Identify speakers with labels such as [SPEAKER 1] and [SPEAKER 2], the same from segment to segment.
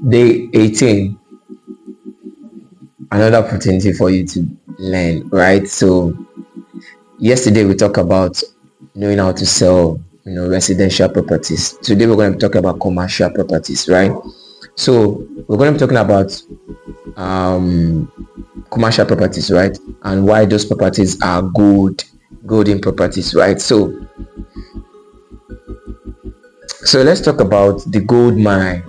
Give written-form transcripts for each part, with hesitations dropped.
[SPEAKER 1] Day 18, another opportunity for you to learn, right? So yesterday we talked about knowing how to sell, residential properties. Today we're going to be talking about commercial properties, right? So we're going to be talking about um, commercial properties, right? And why those properties are golden properties, right? So let's talk about the gold mine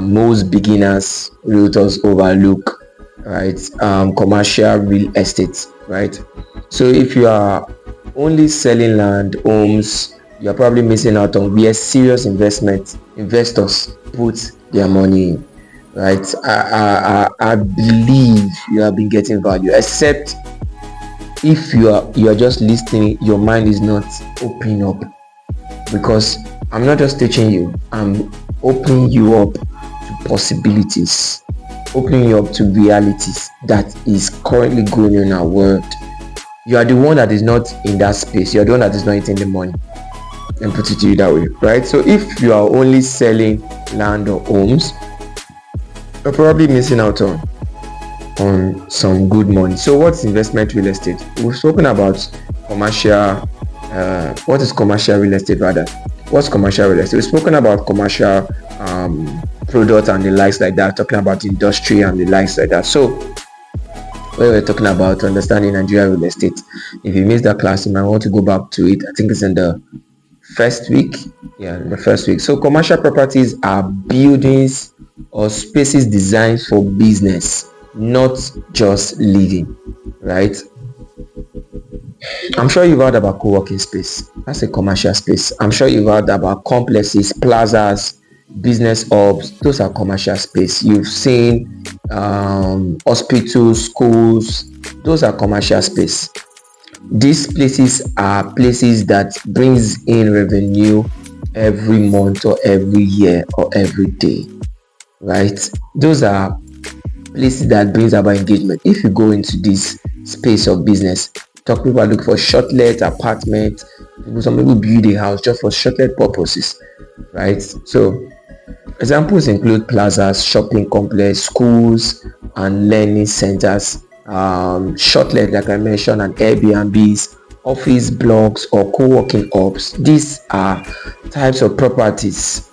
[SPEAKER 1] most beginners realtors overlook, right? Commercial real estate, right? So if you are only selling land, homes, you are probably missing out on where serious investors put their money in, right? I believe you have been getting value, except if you are just listening, your mind is not opening up, because I'm not just teaching you, I'm opening you up to possibilities, opening you up to realities that is currently going on in our world. You are the one that is not in that space, you're the one that is not eating the money, and put it to you that way, right? So if you are only selling land or homes, you're probably missing out on some good money. So what's investment real estate? We've spoken about commercial. What is commercial real estate rather? What's commercial real estate? We've spoken about commercial products and the likes like that, talking about industry and the likes like that. So when we're talking about understanding Nigerian real estate, if you missed that class, you might want to go back to it. I think it's in the first week. Yeah, the first week. So commercial properties are buildings or spaces designed for business, not just living, right? I'm sure you've heard about co-working space. That's a commercial space. I'm sure you've heard about complexes, plazas, business hubs. Those are commercial space. You've seen hospitals, schools. Those are commercial space. These places are places that brings in revenue every month or every year or every day, right? Those are places that brings about engagement. If you go into this space of business, people are looking for short-let apartment. Some people build a house just for short-let purposes, right? So examples include plazas, shopping complex, schools, and learning centers. Short-let, like I mentioned, and Airbnbs, office blocks, or co-working hubs. These are types of properties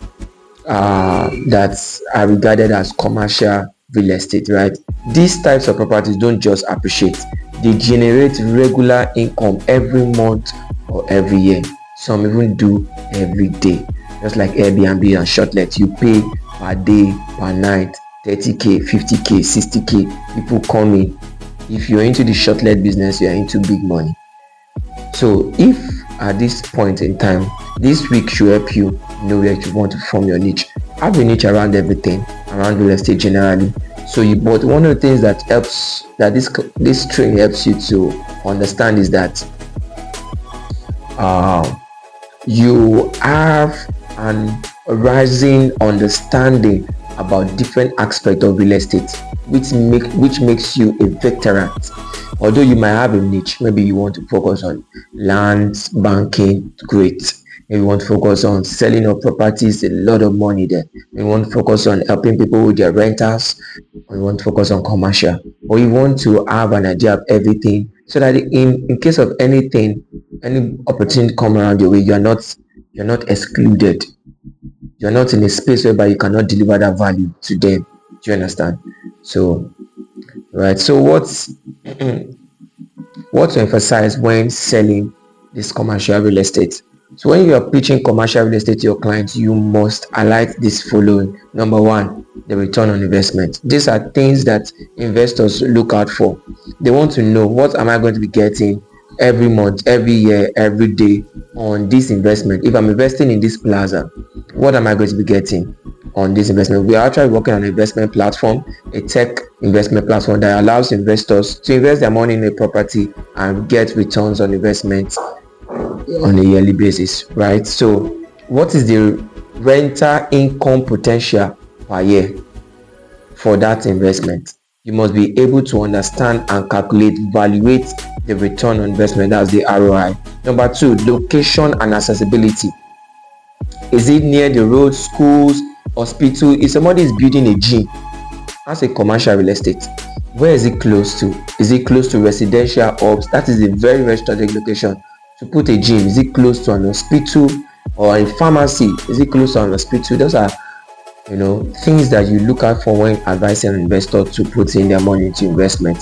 [SPEAKER 1] that are regarded as commercial real estate, right? These types of properties don't just appreciate, they generate regular income every month or every year. Some even do every day, just like Airbnb and shortlet. You pay per day, per night, 30k, 50k, 60k. People come in. If you're into the shortlet business, you're into big money. So if at this point in time, this week should help you know where you want to form your niche. Have a niche around everything, around real estate generally. But one of the things that helps, that this training helps you to understand, is that you have an rising understanding about different aspects of real estate, which makes you a veteran. Although you might have a niche, maybe you want to focus on land banking, great. Maybe you want to focus on selling of properties, a lot of money there. Maybe you want to focus on helping people with their rentals, or you want to focus on commercial, or you want to have an idea of everything, so that in case of anything, any opportunity come around your way, you're not excluded. You're not in a space whereby you cannot deliver that value to them. Do you understand? So right. So what to emphasize when selling this commercial real estate? So when you are pitching commercial real estate to your clients, you must highlight this following. Number one, the return on investment. These are things that investors look out for. They want to know, what am I going to be getting every month, every year, every day on this investment? If I'm investing in this plaza, what am I going to be getting on this investment? We are actually working on an investment platform, a tech investment platform that allows investors to invest their money in a property and get returns on investment on a yearly basis, right? So what is the rental income potential per year for that investment? You must be able to understand and calculate, evaluate the return on investment. That's the ROI. Number two, location and accessibility. Is it near the road, schools, hospital. If somebody is building a gym, that's a commercial real estate. Where is it close to? Is it close to residential hubs? That is a very, very strategic location to put a gym. Is it close to an hospital or a pharmacy? Is it close to an hospital? Those are, things that you look out for when advising an investor to put in their money into investment,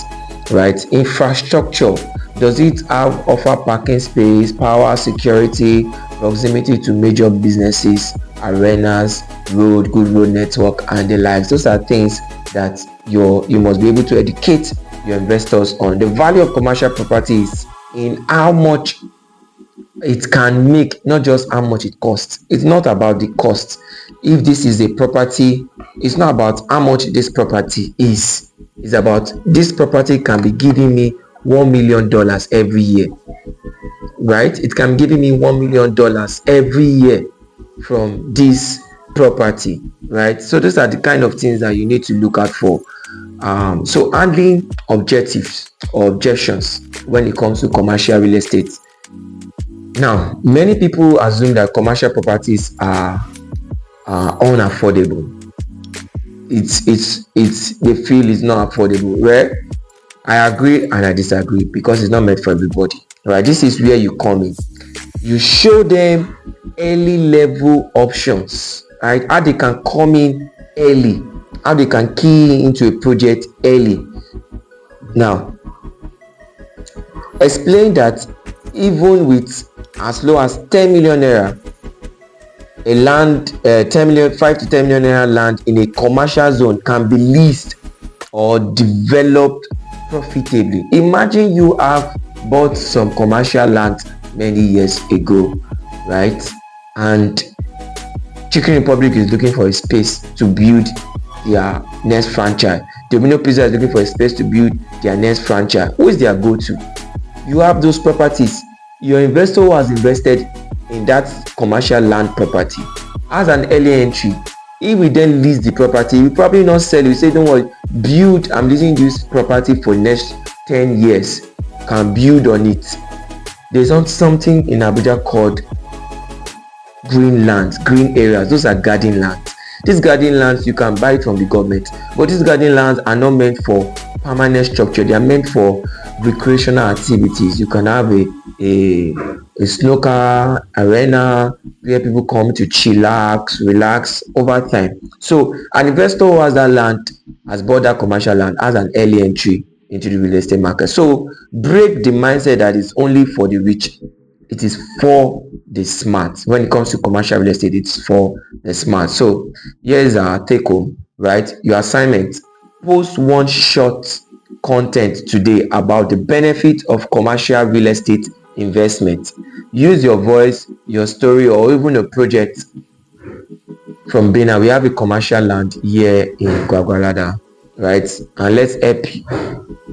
[SPEAKER 1] right? Infrastructure, does it have offer parking space, power, security, proximity to major businesses, arenas, good road network, and the likes? Those are things that you must be able to educate your investors on. The value of commercial properties in how much it can make, not just how much it costs. It's not about the cost. If this is a property, it's not about how much this property is. It's about this property can be giving me $1 million every year, right? It can be giving me $1 million every year from this property, right? So those are the kind of things that you need to look out for. So handling objectives or objections when it comes to commercial real estate. Now, many people assume that commercial properties are unaffordable. They feel it's not affordable. Well, I agree and I disagree, because it's not meant for everybody. Right? This is where you come in. You show them early level options, right? How they can come in early, how they can key into a project early. Now, explain that even with as low as 10 million naira, a land 10 million, 5 to 10 million naira land in a commercial zone can be leased or developed profitably. Imagine you have bought some commercial land many years ago, right? And Chicken Republic is looking for a space to build their next franchise. Domino Pizza is looking for a space to build their next franchise. Who is their go-to? You have those properties. Your investor who has invested in that commercial land property has an early entry. If we then lease the property, we probably not sell it. We say, don't worry, build. I'm leasing this property for next 10 years. Can build on it. There's something in Abuja called green lands, green areas. Those are garden lands. These garden lands, you can buy it from the government, but these garden lands are not meant for permanent structure. They are meant for recreational activities. You can have a snooker arena where people come to chillax, relax over time. So an investor who has that land, has bought that commercial land, has an early entry into the real estate market. So break the mindset that it's only for the rich. It is for the smart. When it comes to commercial real estate, it's for the smart. So here's our take home, right? Your assignment: post one short content today about the benefit of commercial real estate investment. Use your voice, your story, or even a project from Bena. We have a commercial land here in Gwagwalada, right? And let's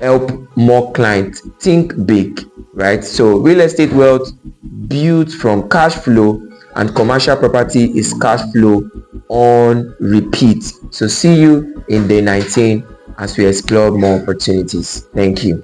[SPEAKER 1] help more clients think big, right? So real estate wealth built from cash flow, and commercial property is cash flow on repeat. So see you in day 19 as we explore more opportunities. Thank you.